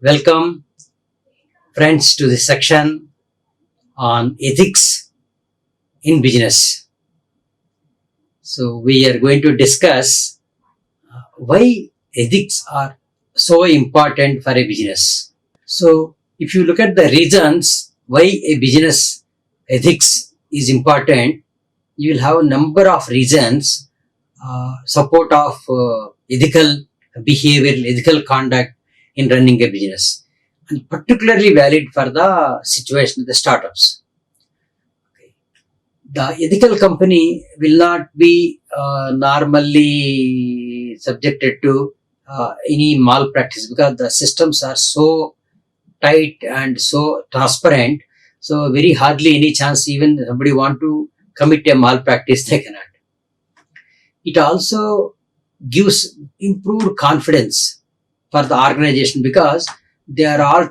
Welcome, friends, to this section on ethics in business. So, we are going to discuss why ethics are so important for a business. So, if you look at the reasons why a business ethics is important, you will have a number of reasons. Support of ethical behavior, ethical conduct in running a business, and particularly valid for the situation of the startups. The ethical company will not be normally subjected to any malpractice because the systems are so tight and so transparent. So very hardly any chance even somebody want to commit a malpractice, they cannot. It also gives improved confidence for the organization because they are all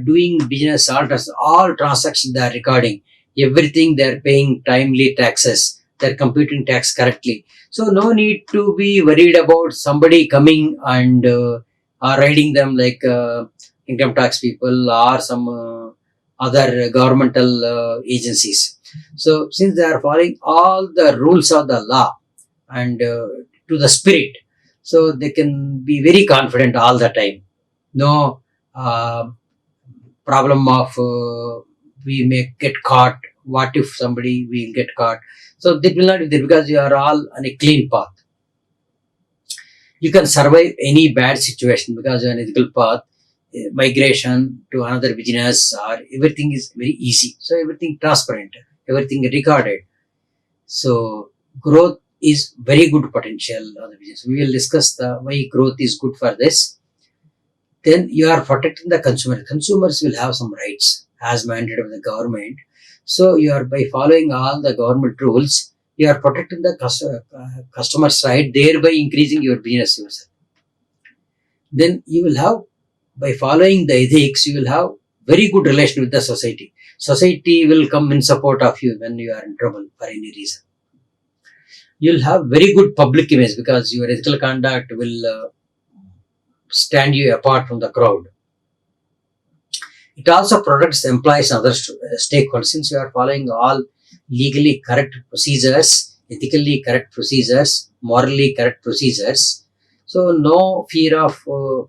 doing business, all transactions they are recording, everything they are paying timely taxes, they are computing tax correctly. So no need to be worried about somebody coming and riding them like income tax people or some other governmental agencies. So since they are following all the rules of the law and to the spirit, so they can be very confident all the time. No problem of we may get caught. What if somebody will get caught? So they will not be there because you are all on a clean path. You can survive any bad situation because you are on an ethical path. Migration to another business or everything is very easy. So everything transparent, everything recorded. So growth is very good potential of the business. We will discuss the why growth is good for this. Then you are protecting the consumer. Consumers will have some rights as mandated by the government. So you are by following all the government rules, you are protecting the customer's right, thereby increasing your business yourself. Then you will have, by following the ethics, you will have very good relation with the society. Society will come in support of you when you are in trouble for any reason. You'll have very good public image because your ethical conduct will stand you apart from the crowd. It also protects the employees and other stakeholders since you are following all legally correct procedures, ethically correct procedures, morally correct procedures. So no fear of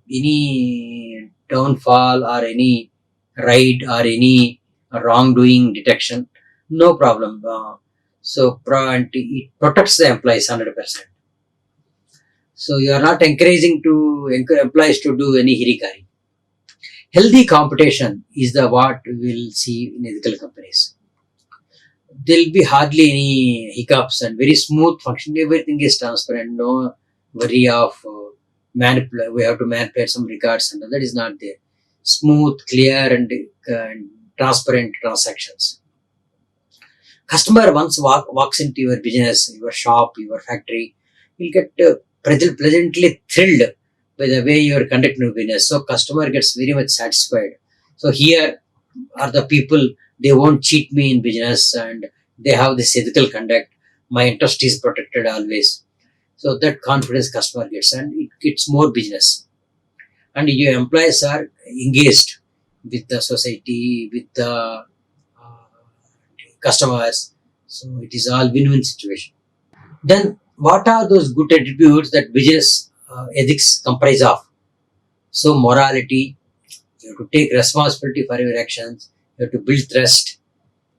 any downfall or any raid or any wrongdoing detection. No problem. So it protects the employees 100%. So you are not encouraging to employees to do any hirikari. Healthy competition is the what we will see in ethical companies. There will be hardly any hiccups and very smooth function. Everything is transparent. No worry of manipulate. We have to manipulate some records and that is not there. Smooth, clear, and transparent transactions. Customer once walks into your business, your shop, your factory, will get pleasantly thrilled by the way you are conducting business. So customer gets very much satisfied. So here are the people, they won't cheat me in business and they have this ethical conduct. My interest is protected always. So that confidence customer gets and it gets more business. And your employees are engaged with the society, with the customers. So it is all win-win situation. Then what are those good attributes that business ethics comprise of? So morality, you have to take responsibility for your actions, you have to build trust,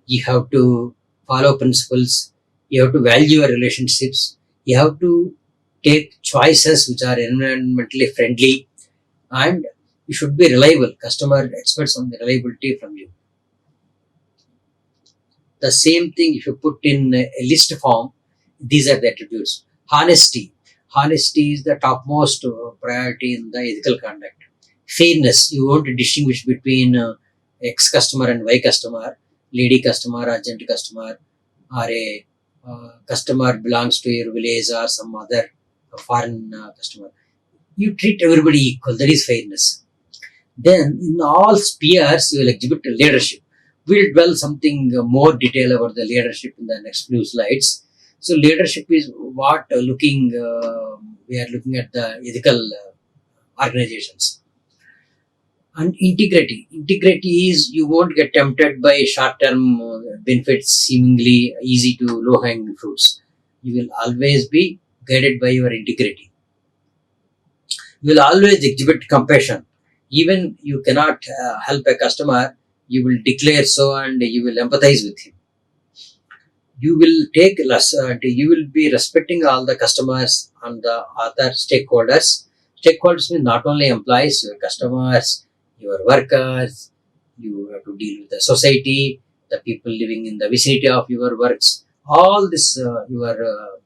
you have to follow principles, you have to value your relationships, you have to take choices which are environmentally friendly, and you should be reliable. Customer expects on the reliability from you. The same thing if you put in a list form, these are the attributes. Honesty. Honesty is the topmost priority in the ethical conduct. Fairness. You want to distinguish between X customer and Y customer, lady customer or gent customer, or a customer belongs to your village or some other foreign customer. You treat everybody equal. That is fairness. Then in all spheres, you will exhibit leadership. We'll dwell something more detail about the leadership in the next few slides. So leadership is what we are looking at the ethical organizations. And integrity is you won't get tempted by short-term benefits, seemingly easy to low-hanging fruits. You will always be guided by your integrity. You will always exhibit compassion. Even you cannot help a customer, you will declare so and you will empathize with him. You will take less, you will be respecting all the customers and the other stakeholders. Stakeholders mean not only employees, your customers, your workers. You have to deal with the society, the people living in the vicinity of your works. All this, your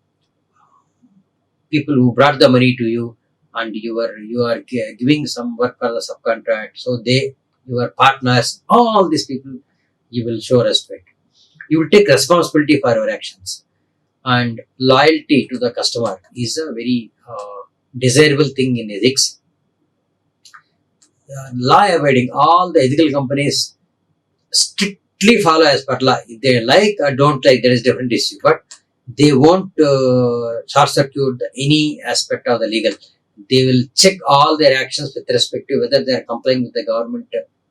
people who brought the money to you, and you are giving some work for the subcontract. So they, your partners, all these people, you will show respect. You will take responsibility for your actions. And loyalty to the customer is a very desirable thing in ethics. Law abiding, all the ethical companies strictly follow as per law. If they like or don't like, there is different issue, but they won't short circuit any aspect of the legal. They will check all their actions with respect to whether they are complying with the government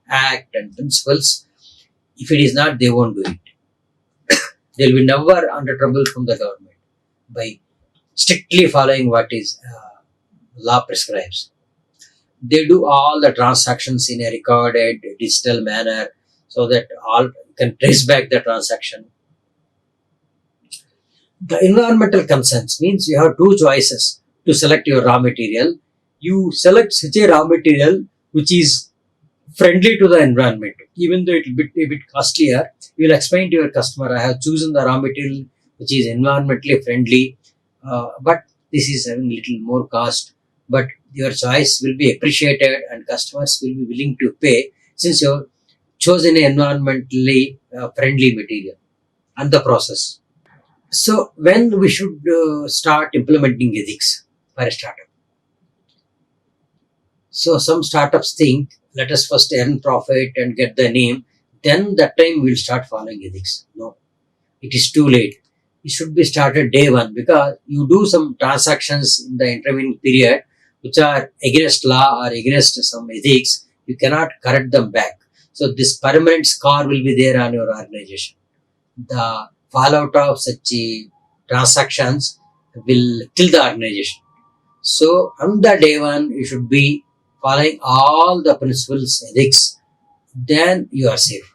act and principles. If it is not, they won't do it. They will be never under trouble from the government by strictly following what is law prescribes. They do all the transactions in a recorded digital manner, so that all can trace back the transaction. The environmental concerns means you have two choices to select your raw material. You select such a raw material which is friendly to the environment, even though it will be a bit costlier. You will explain to your customer, I have chosen the raw material which is environmentally friendly, but this is having little more cost, but your choice will be appreciated and customers will be willing to pay, since you have chosen an environmentally friendly material and the process. So when we should start implementing ethics for a startup? So some startups think, let us first earn profit and get the name, then that time we'll start following ethics. No, it is too late. It should be started day one, because you do some transactions in the intervening period which are against law or against some ethics. You cannot correct them back. So this permanent scar will be there on your organization. The fallout of such transactions will kill the organization. So from the day one, you should be following all the principles, ethics, then you are safe.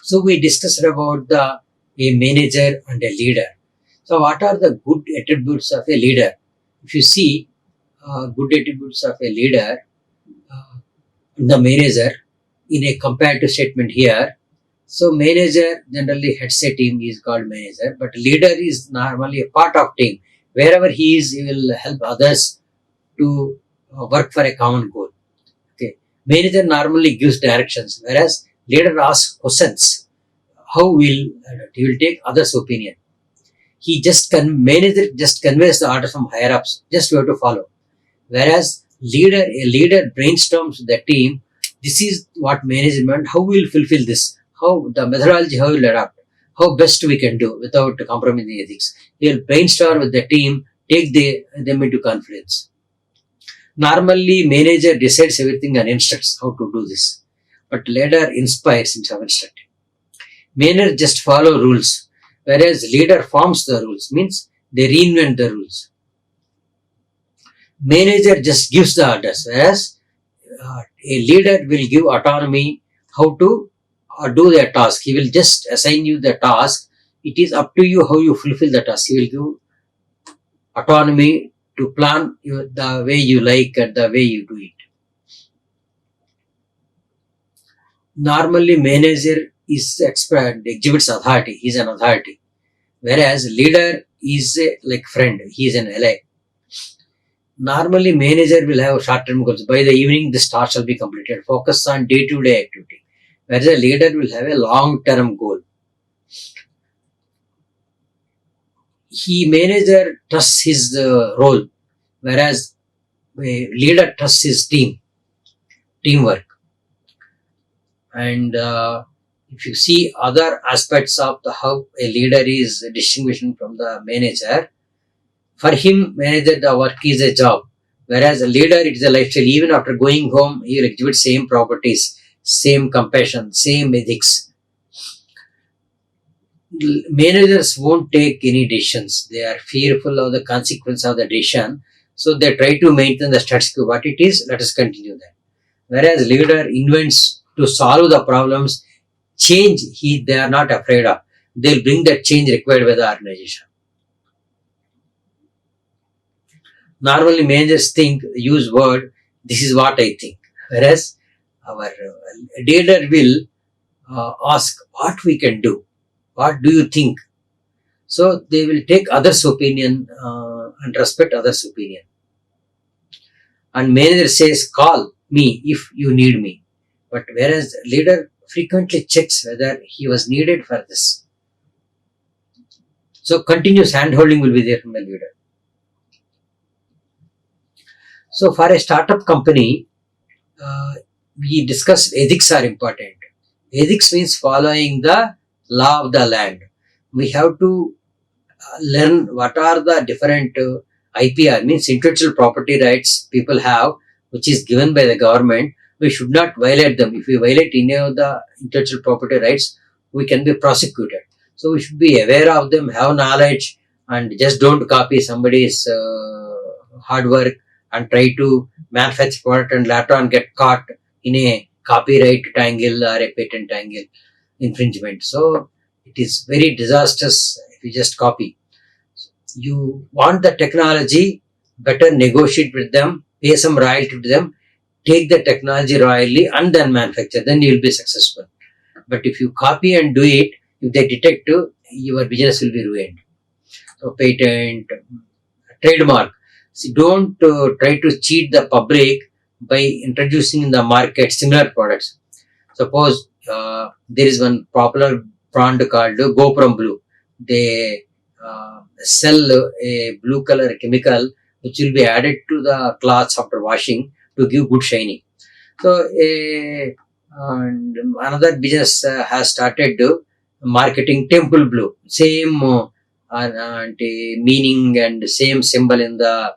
So we discussed about a manager and a leader. So what are the good attributes of a leader? If you see good attributes of a leader, the manager, in a comparative statement here. So manager generally heads a team, is called manager, but leader is normally a part of team. Wherever he is, he will help others to work for a common goal. Okay. Manager normally gives directions, whereas leader asks questions. How will he will take others' opinion? Manager just conveys the order from higher ups. Just you have to follow. Whereas a leader brainstorms with the team. This is what management. How we will fulfill this? How the methodology? How we will adapt? How best we can do without compromising ethics? He will brainstorm with the team. Take them into confidence. Normally, manager decides everything and instructs how to do this, but leader inspires instead of instructing. Manager just follow rules, whereas leader forms the rules. Means they reinvent the rules. Manager just gives the orders, whereas a leader will give autonomy how to do their task. He will just assign you the task. It is up to you how you fulfill the task. He will give autonomy to plan the way you like and the way you do it. Normally, manager is expert, exhibits authority. He is an authority, whereas leader is like friend. He is an ally. Normally, manager will have short-term goals. By the evening, this task shall be completed. Focus on day-to-day activity. Whereas a leader will have a long-term goal. Manager trusts his role, whereas a leader trusts his teamwork. And if you see other aspects of how a leader is distinguishing from the manager, for him, manager, the work is a job. Whereas a leader, it is a lifestyle. Even after going home, he will exhibit same properties, same compassion, same ethics. Managers won't take any decisions. They are fearful of the consequence of the decision. So they try to maintain the status quo. What it is, let us continue that. Whereas leader invents to solve the problems, change they are not afraid of. They'll bring that change required by the organization. Normally managers use word, this is what I think. Whereas our leader will ask what we can do. What do you think? So they will take others' opinion and respect others' opinion. And manager says, call me if you need me. But whereas leader frequently checks whether he was needed for this. So continuous handholding will be there from the leader. So for a startup company, we discussed ethics are important. Ethics means following the law of the land. We have to learn what are the different IPR, means intellectual property rights people have, which is given by the government. We should not violate them. If we violate any of the intellectual property rights, we can be prosecuted. So we should be aware of them, have knowledge, and just don't copy somebody's hard work and try to manufacture product and later on get caught in a copyright tangle or a patent tangle infringement. So it is very disastrous if you just copy. You want the technology, better negotiate with them, pay some royalty to them, take the technology royally and then manufacture, then you will be successful. But if you copy and do it, if they detect you, your business will be ruined. So patent, trademark. See, don't try to cheat the public by introducing in the market similar products. Suppose there is one popular brand called GoPro Blue. They sell a blue color chemical which will be added to the cloths after washing to give good shining. So and another business has started marketing Temple Blue, same and meaning and same symbol in the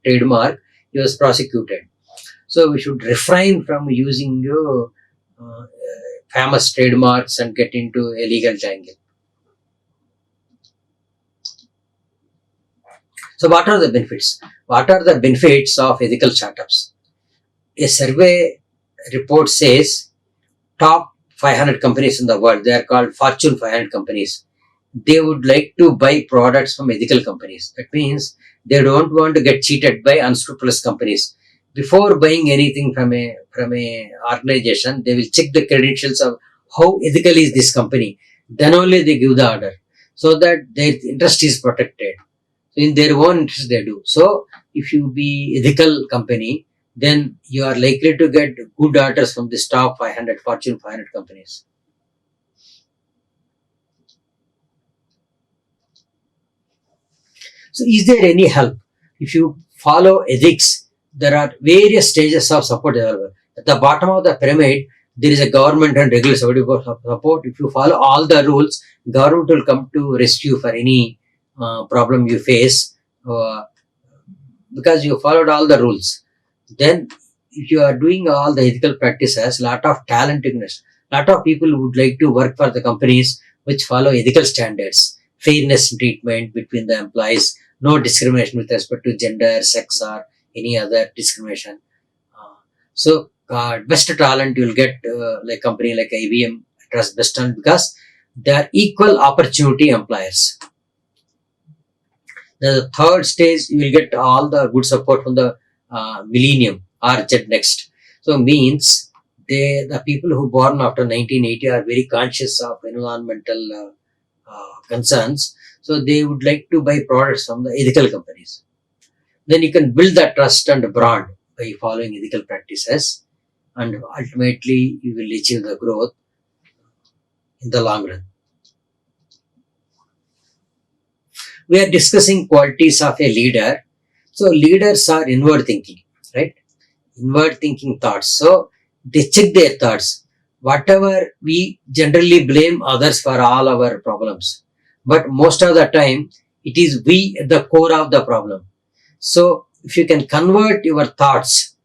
trademark. He was prosecuted. So we should refrain from using famous trademarks and get into a legal tangle. So what are the benefits? What are the benefits of ethical startups? A survey report says top 500 companies in the world, they are called Fortune 500 companies. They would like to buy products from ethical companies. That means they don't want to get cheated by unscrupulous companies. Before buying anything from a organization, they will check the credentials of how ethical is this company. Then only they give the order, so that their interest is protected. In their own interest they do. So if you be ethical company, then you are likely to get good orders from the top 500 Fortune 500 companies. So is there any help? If you follow ethics, there are various stages of support available. At the bottom of the pyramid, there is a government and regular support. If you follow all the rules, government will come to rescue for any problem you face because you followed all the rules. Then if you are doing all the ethical practices, lot of talent exists. Lot of people would like to work for the companies which follow ethical standards, fairness in treatment between the employees, no discrimination with respect to gender, sex or any other discrimination. So best talent you will get like company like IBM, trust best talent because they are equal opportunity employers. The third stage, you will get all the good support from the millennium or Z next. So means the people who born after 1980 are very conscious of environmental concerns. So they would like to buy products from the ethical companies. Then you can build that trust and brand by following ethical practices, and ultimately you will achieve the growth in the long run. We are discussing qualities of a leader. So leaders are inward thinking, right? Inward thinking thoughts. So they check their thoughts. Whatever we generally blame others for all our problems, but most of the time it is we at the core of the problem. So if you can convert your thoughts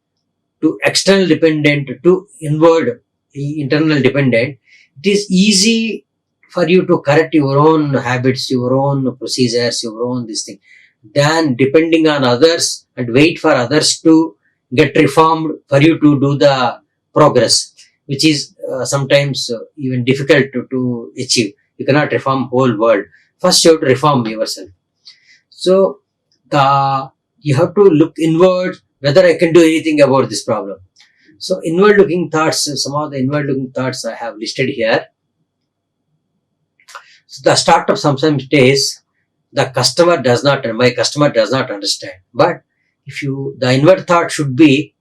to external dependent to inward internal dependent, it is easy for you to correct your own habits, your own procedures, your own this thing, than depending on others and wait for others to get reformed for you to do the progress, which is sometimes even difficult to achieve. You cannot reform whole world. First, you have to reform yourself. So, you have to look inward whether I can do anything about this problem. So, inward looking thoughts, some of the inward looking thoughts I have listed here. So, the startup sometimes says, my customer does not understand. But the inward thought should be,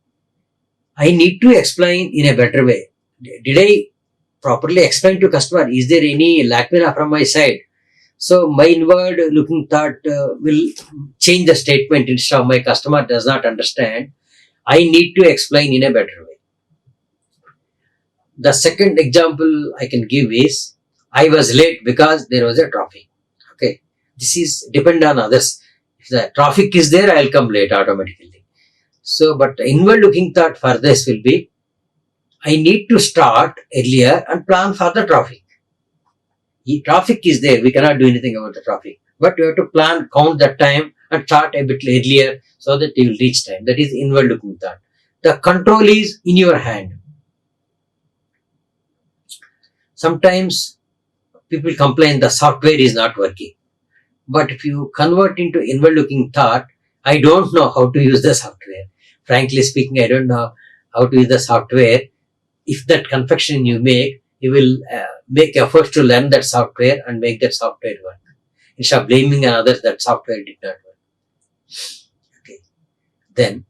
I need to explain in a better way. Did I properly explain to customer? Is there any lack from my side? So my inward looking thought will change the statement. Instead of my customer does not understand, I need to explain in a better way. The second example I can give is, I was late because there was a traffic. Okay. This is depend on others. If the traffic is there, I'll come late automatically. So, but inward looking thought for this will be, I need to start earlier and plan for the traffic. If traffic is there, we cannot do anything about the traffic. But you have to plan, count the time and start a bit earlier so that you will reach time. That is inward looking thought. The control is in your hand. Sometimes people complain the software is not working. But if you convert into inward looking thought, I don't know how to use the software. Frankly speaking, I don't know how to use the software. If that confection you make, you will make efforts to learn that software and make that software work. Instead of blaming on others that software did not work. Okay. Then,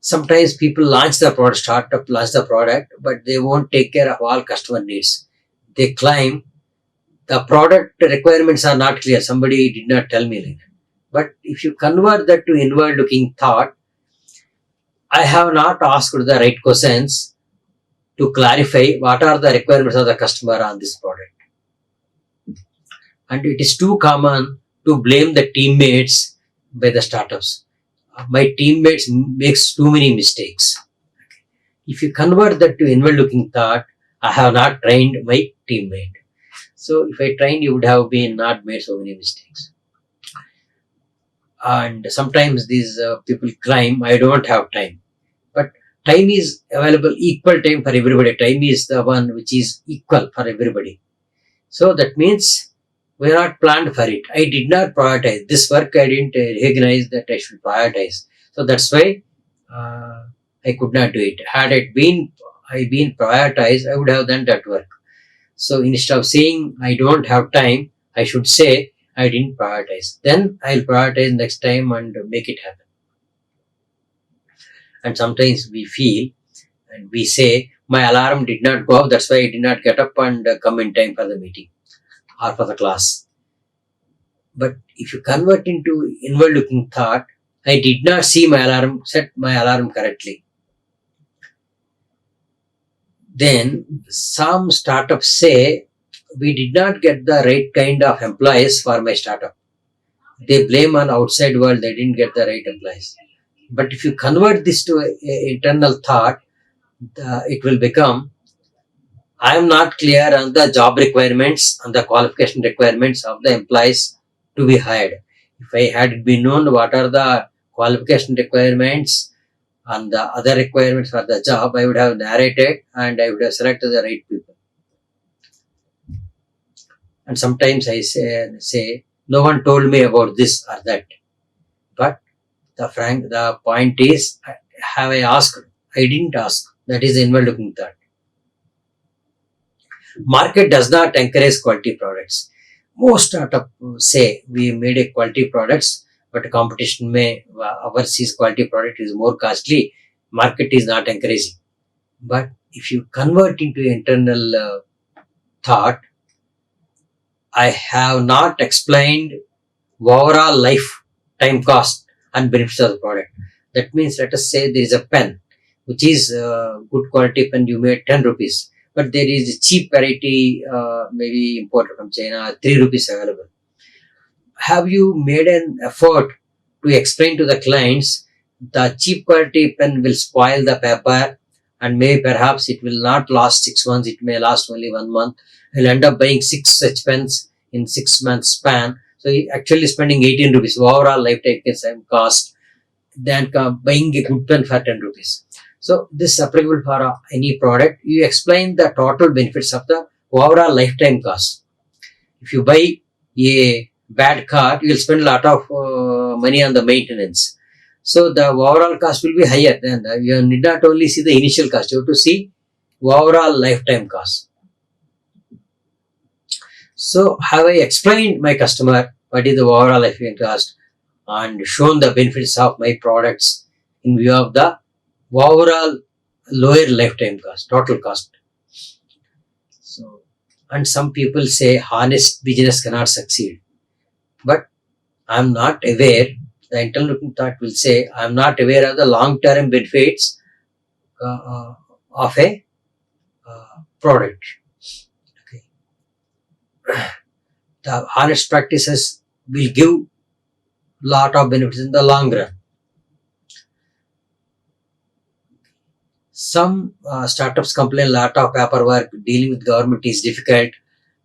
sometimes people startup launch the product, but they won't take care of all customer needs. They claim the product requirements are not clear. Somebody did not tell me like that. But if you convert that to inward looking thought, I have not asked the right questions to clarify what are the requirements of the customer on this product. And it is too common to blame the teammates by the startups. My teammates makes too many mistakes. If you convert that to inward looking thought, I have not trained my teammate. So if I trained, you would have been not made so many mistakes. And sometimes these people claim, I don't have time. But time is available, equal time for everybody. Time is the one which is equal for everybody. So that means we are not planned for it. I did not prioritize. This work I didn't recognize that I should prioritize. So that's why I could not do it. Had I been prioritized, I would have done that work. So instead of saying I don't have time, I should say I didn't prioritize. Then I'll prioritize next time and make it happen. And sometimes we feel and we say, my alarm did not go off, that's why I did not get up and come in time for the meeting or for the class. But if you convert into inward looking thought, I did not see my alarm, set my alarm correctly. Then some startups say, we did not get the right kind of employees for my startup. They blame on outside world, they didn't get the right employees. But if you convert this to an internal thought, it will become, I am not clear on the job requirements and the qualification requirements of the employees to be hired. If I had been known what are the qualification requirements and the other requirements for the job, I would have narrated and I would have selected the right people. And sometimes I say no one told me about this or that. But the point is, have I asked? I didn't ask. That is inward looking thought. Market does not encourage quality products. Most startups say we made a quality products, but competition may overseas quality product is more costly. Market is not encouraging. But if you convert into internal thought, I have not explained overall lifetime cost and benefits of the product. That means, let us say there is a pen, which is good quality pen, you made 10 rupees. But there is a cheap variety, maybe imported from China, 3 rupees available. Have you made an effort to explain to the clients the cheap quality pen will spoil the paper, and may perhaps it will not last 6 months, it may last only 1 month. He'll end up buying 6 such pens in 6 months span. So he actually spending 18 rupees overall lifetime cost than buying a good pen for 10 rupees. So this is applicable for any product. You explain the total benefits of the overall lifetime cost. If you buy a bad car, you will spend a lot of money on the maintenance. So the overall cost will be higher than you need not only see the initial cost, you have to see overall lifetime cost. So have I explained my customer what is the overall lifetime cost and shown the benefits of my products in view of the overall lower lifetime cost, total cost. So, and some people say honest business cannot succeed, but I am not aware. The internal looking thought will say I am not aware of the long-term benefits of a product. Okay. The honest practices will give lot of benefits in the long run. Some startups complain a lot of paperwork, dealing with government is difficult.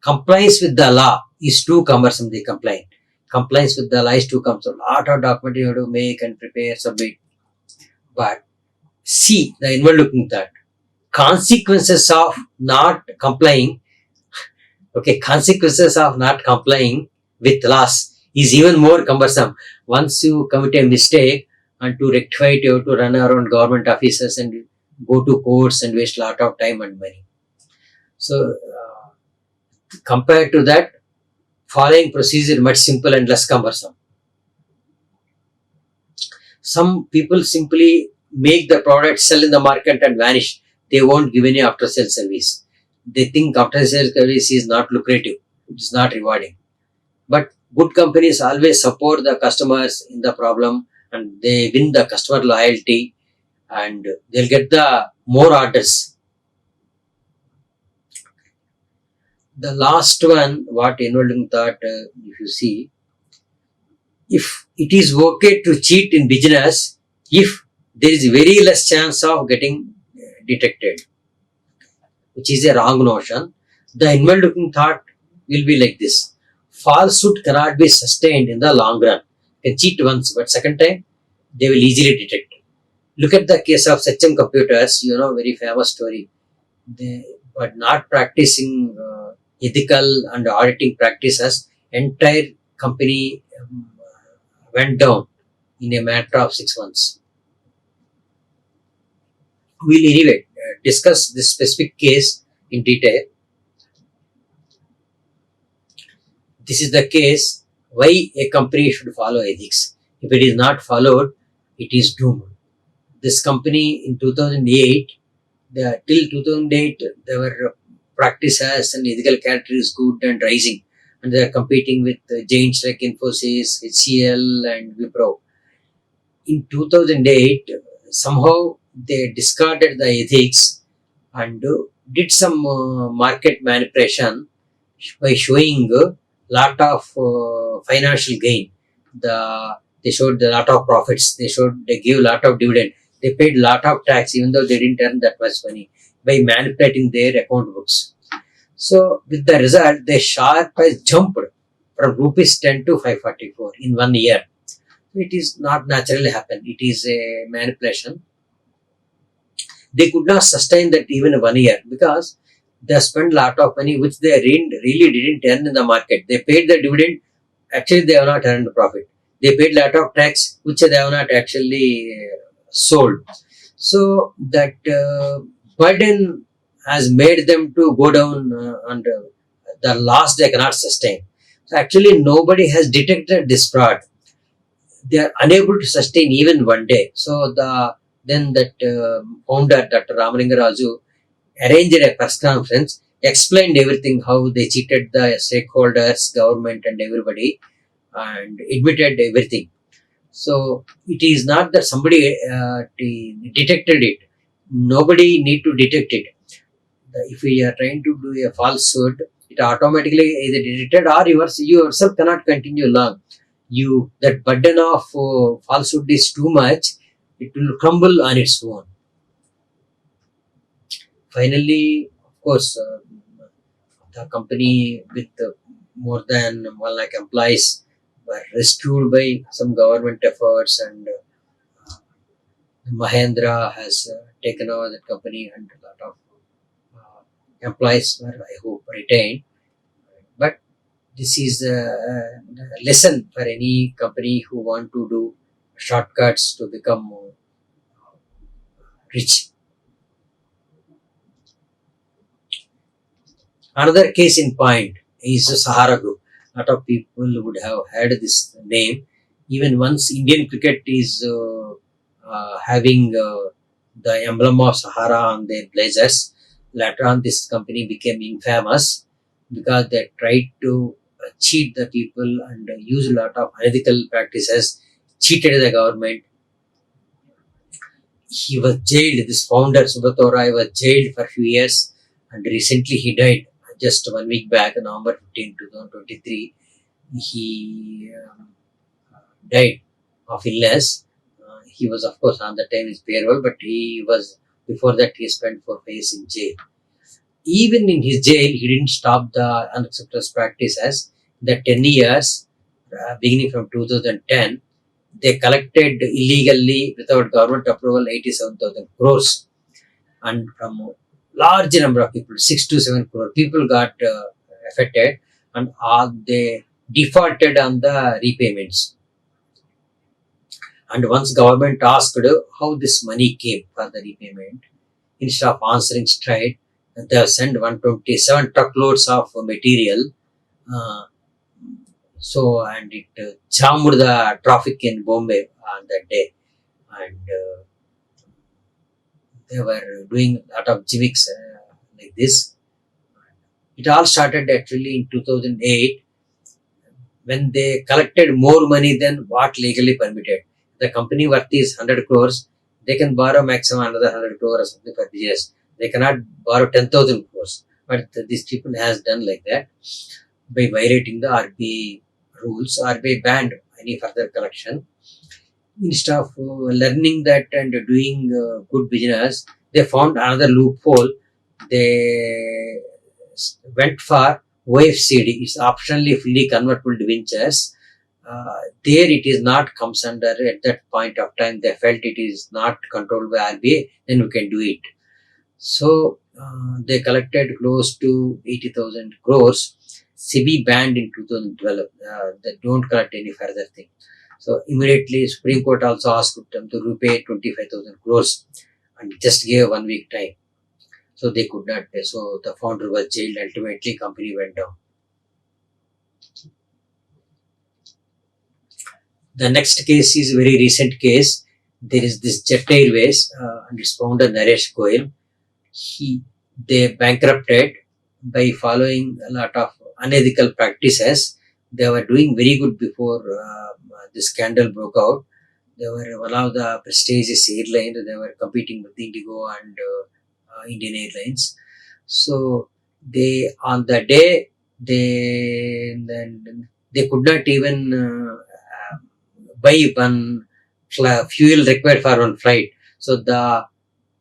Compliance with the law is too cumbersome, they complain. Compliance with the law is too cumbersome. A lot of document you have to make and prepare, submit. But see the inward looking that consequences of not complying, okay, consequences of not complying with laws is even more cumbersome. Once you commit a mistake and to rectify it, you have to run around government offices and go to courts and waste a lot of time and money. So compared to that, following procedure much simple and less cumbersome. Some people simply make the product, sell in the market and vanish. They won't give any after sale service. They think after sale service is not lucrative. It's not rewarding. But good companies always support the customers in the problem and they win the customer loyalty and they'll get the more orders. The last one, what involving that, if you see, if it is okay to cheat in business, if there is very less chance of getting detected, which is a wrong notion. The inward looking thought will be like this: falsehood cannot be sustained in the long run. You can cheat once, but second time they will easily detect. Look at the case of Satyam Computers, very famous story. They were not practicing ethical and auditing practices. Entire company went down in a matter of 6 months. We'll anyway discuss this specific case in detail. This is the case why a company should follow ethics. If it is not followed, it is doomed. This company in 2008, till 2008, there were practices and ethical character is good and rising. And they are competing with giants like Infosys, HCL and Wipro. In 2008, somehow they discarded the ethics and did some market manipulation by showing a lot of financial gain. They showed a lot of profits. They gave a lot of dividend. They paid a lot of tax even though they didn't earn that much money by manipulating their account books. So with the result, their share price jumped from rupees 10 to 544 in 1 year. It is not naturally happen. It is a manipulation. They could not sustain that even 1 year because they spent a lot of money which they really didn't earn in the market. They paid the dividend. Actually, they have not earned the profit. They paid a lot of tax which they have not actually sold. So that burden has made them to go down and the loss they cannot sustain. So actually nobody has detected this fraud. They are unable to sustain even 1 day. So then that founder, Dr. Ramalinga Raju, arranged a press conference, explained everything, how they cheated the stakeholders, government and everybody, and admitted everything. So it is not that somebody detected it. Nobody need to detect it. If we are trying to do a falsehood, it automatically either detected or you yourself cannot continue long. that burden of falsehood is too much, it will crumble on its own. Finally, of course, the company with more than 1 lakh employees were rescued by some government efforts, and Mahendra has taken over the company, and a lot of employees were, I hope, retained. But this is a lesson for any company who want to do shortcuts to become rich. Another case in point is the Sahara Group. A lot of people would have heard this name. Even once Indian cricket is having the emblem of Sahara on their blazers, later on this company became infamous because they tried to cheat the people and use a lot of unethical practices, cheated the government. He was jailed. This founder, Subrata Roy, was jailed for a few years, and recently he died just 1 week back, November 15, 2023. He died of illness. He was, of course, on the time his payroll, but he was, before that, he spent 4 days in jail. Even in his jail, he didn't stop the unacceptable practices. The 10 years, beginning from 2010, they collected illegally without government approval 87,000 crores, and from large number of people, 6 to 7 crore people got affected, and all they defaulted on the repayments. And once government asked how this money came for the repayment, instead of answering straight, they have sent 127 truckloads of material. Uh, and it jammed the traffic in Bombay on that day, and they were doing a lot of gimmicks like this. It all started actually in 2008 when they collected more money than what legally permitted. The company worth is 100 crores, they can borrow maximum another 100 crores or something for business. They cannot borrow 10,000 crores. But these people has done like that by violating the RBI rules. RBI banned any further collection. Instead of learning that and doing good business, they found another loophole. They went for OFCD. It's optionally fully convertible debentures. There it is not comes under at that point of time. They felt it is not controlled by RBI, then we can do it. So they collected close to 80,000 crores. SEBI banned in 2012. They don't collect any further thing. So immediately Supreme Court also asked them to repay 25,000 crores and just gave 1 week time. So they could not pay. So the founder was jailed. Ultimately, company went down. The next case is a very recent case. There is this Jet Airways and its founder Naresh Goyal. They bankrupted by following a lot of unethical practices. They were doing very good before the scandal broke out. They were one of the prestigious airlines. They were competing with Indigo and Indian Airlines. So they on the day they could not even buy one fuel required for one flight. So the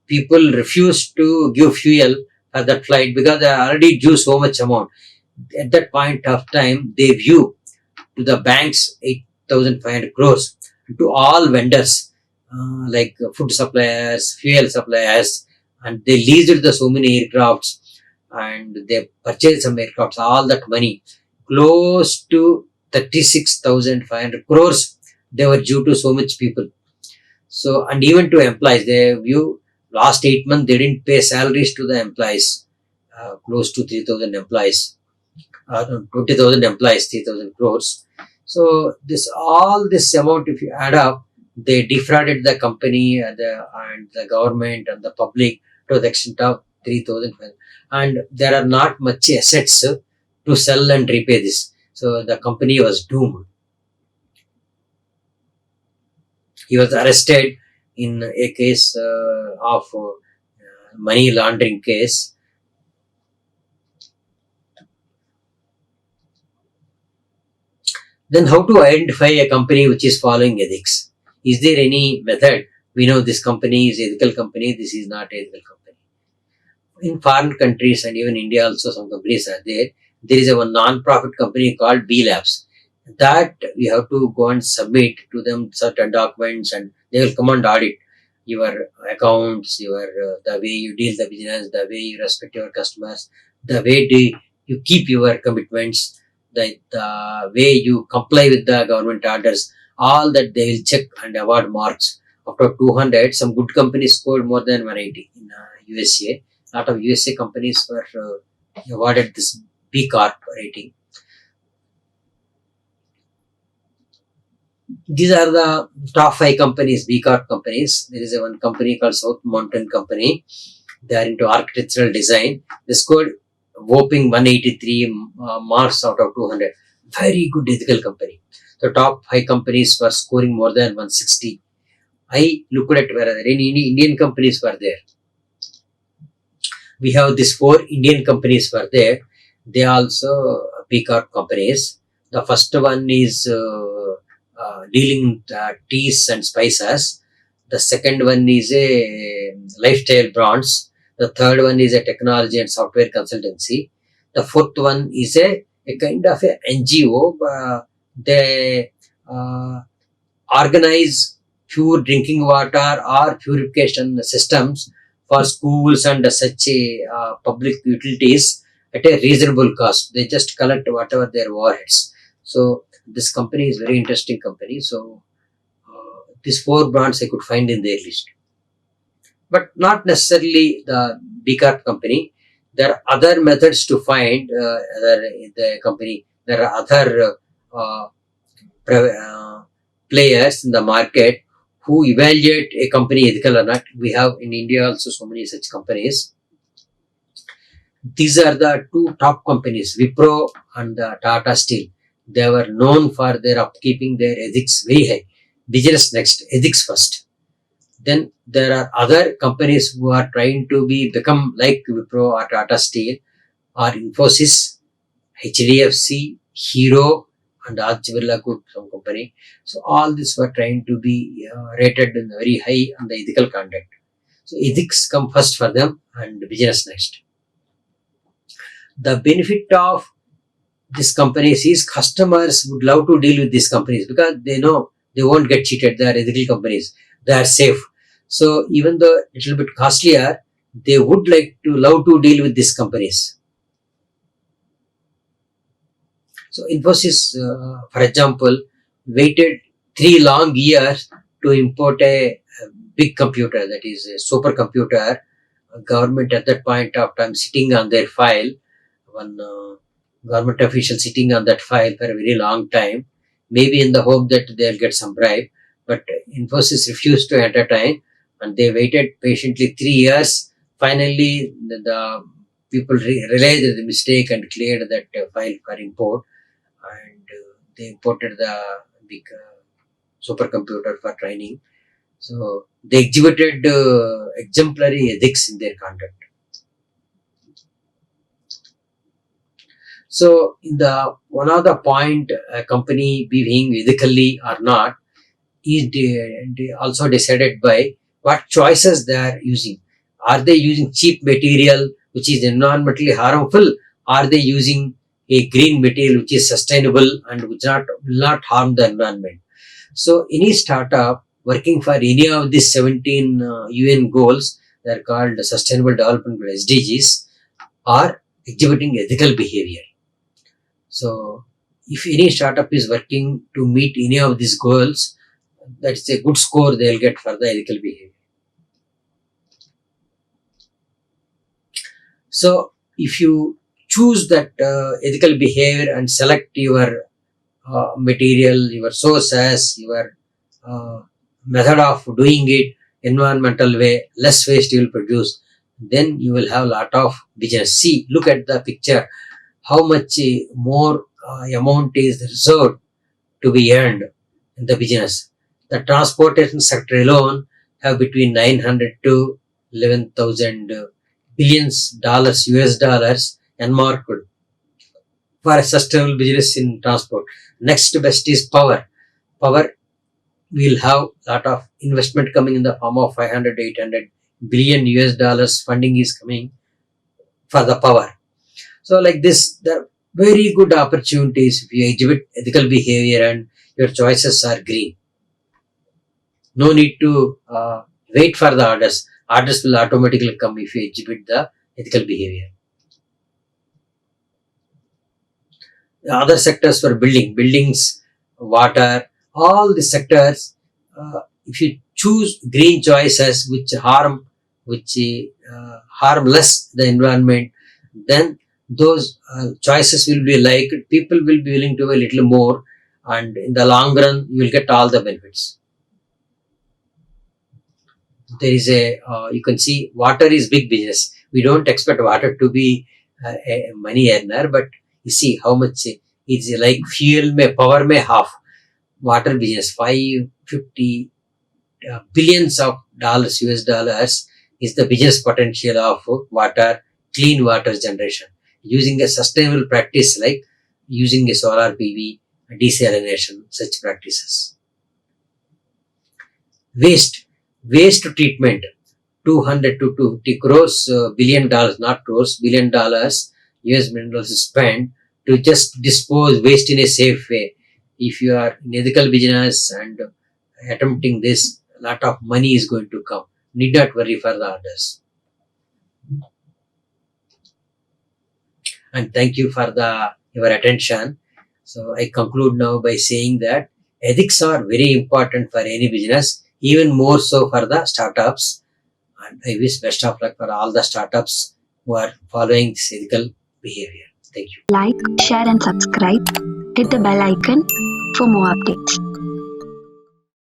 people refused to give fuel for that flight because they already due so much amount. At that point of time, they view to the banks 8,500 crores to all vendors like food suppliers, fuel suppliers, and they leased the so many aircrafts and they purchased some aircrafts. All that money, close to 36,500 crores, they were due to so much people. So, and even to employees, they view last 8 months they didn't pay salaries to the employees, close to 3,000 employees, 20,000 employees, 3,000 crores. So all this amount, if you add up, they defrauded the company and the government and the public to the extent of 3,000, and there are not much assets to sell and repay this. So the company was doomed. He was arrested in a case of money laundering case. Then how to identify a company which is following ethics? Is there any method? We know this company is ethical company, this is not ethical company. In foreign countries and even India also some companies are there. There is a one non-profit company called B Labs. That we have to go and submit to them certain documents and they will come and audit your accounts, your the way you deal the business, the way you respect your customers, the way you keep your commitments, the way you comply with the government orders, all that they will check and award marks. After 200, some good companies scored more than 180 in USA. A lot of USA companies were awarded this B Corp rating. These are the top 5 companies, B Corp companies. There is a one company called South Mountain Company. They are into architectural design. They scored whopping 183 marks out of 200. Very good ethical company. The top 5 companies were scoring more than 160. I looked at where any Indian companies were there. We have these 4 Indian companies were there. They are also B Corp companies. The first one is dealing teas and spices. The second one is a lifestyle brands. The third one is a technology and software consultancy. The fourth one is a kind of a NGO. They organize pure drinking water or purification systems for schools and such public utilities at a reasonable cost. They just collect whatever their overheads. So this company is very interesting company. So these 4 brands I could find in their list, but not necessarily the B Corp company. There are other methods to find the company. There are other players in the market who evaluate a company ethical or not. We have in India also so many such companies. These are the 2 top companies, Wipro and Tata Steel. They were known for their upkeeping their ethics very high. Business next, ethics first. Then there are other companies who are trying to become like Wipro or Tata Steel or Infosys, HDFC, Hero, and Aditya Birla Group, some company. So all this were trying to be rated in very high on the ethical conduct. So ethics come first for them and business next. The benefit of these companies is customers would love to deal with these companies because they know they won't get cheated. They are ethical companies. They are safe. So even though a little bit costlier, they would love to deal with these companies. So Infosys, for example, waited 3 long years to import a big computer, that is a supercomputer. Government at that point of time sitting on their file, one government official sitting on that file for a very long time, maybe in the hope that they'll get some bribe. But Infosys refused to entertain and they waited patiently 3 years. Finally, the people realized the mistake and cleared that file for import, and they imported the big supercomputer for training. So they exhibited exemplary ethics in their conduct. So in the one of the point a company being ethically or not is also decided by what choices they are using. Are they using cheap material which is environmentally harmful? Are they using a green material which is sustainable and which will not harm the environment? So any startup working for any of these 17 UN goals, they are called Sustainable Development Goals, SDGs, are exhibiting ethical behavior. So if any startup is working to meet any of these goals, that's a good score they'll get for the ethical behavior. So if you choose that ethical behavior and select your material, your sources, your method of doing it, environmental way, less waste you will produce, then you will have a lot of business. See, look at the picture, how much more amount is reserved to be earned in the business. The transportation sector alone have between 900 to 11,000 billions dollars, US dollars, enmarked for a sustainable business in transport. Next best is power. Power will have lot of investment coming in the form of 500 800 billion US dollars funding is coming for the power. So like this, there are very good opportunities if you exhibit ethical behavior and your choices are green. No need to wait for the orders. Orders will automatically come if you exhibit the ethical behavior. The other sectors for buildings, water, all the sectors. If you choose green choices which harm less the environment, then those choices will be like people will be willing to do a little more, and in the long run you will get all the benefits. There is a you can see water is big business. We don't expect water to be a money earner, but you see how much it's like fuel may power may half water business 550 billions of dollars US dollars is the business potential of water, clean water generation using a sustainable practice like using a solar PV, desalination, such practices. Waste treatment, 200 to 250 crores, billion dollars, not crores, billion dollars US minerals spent to just dispose waste in a safe way. If you are in ethical business and attempting this, a lot of money is going to come. Need not worry for the others. And thank you for your attention. So I conclude now by saying that ethics are very important for any business, even more so for the startups. And I wish best of luck for all the startups who are following this ethical behavior. Thank you. Like, share, and subscribe. Hit the bell icon for more updates.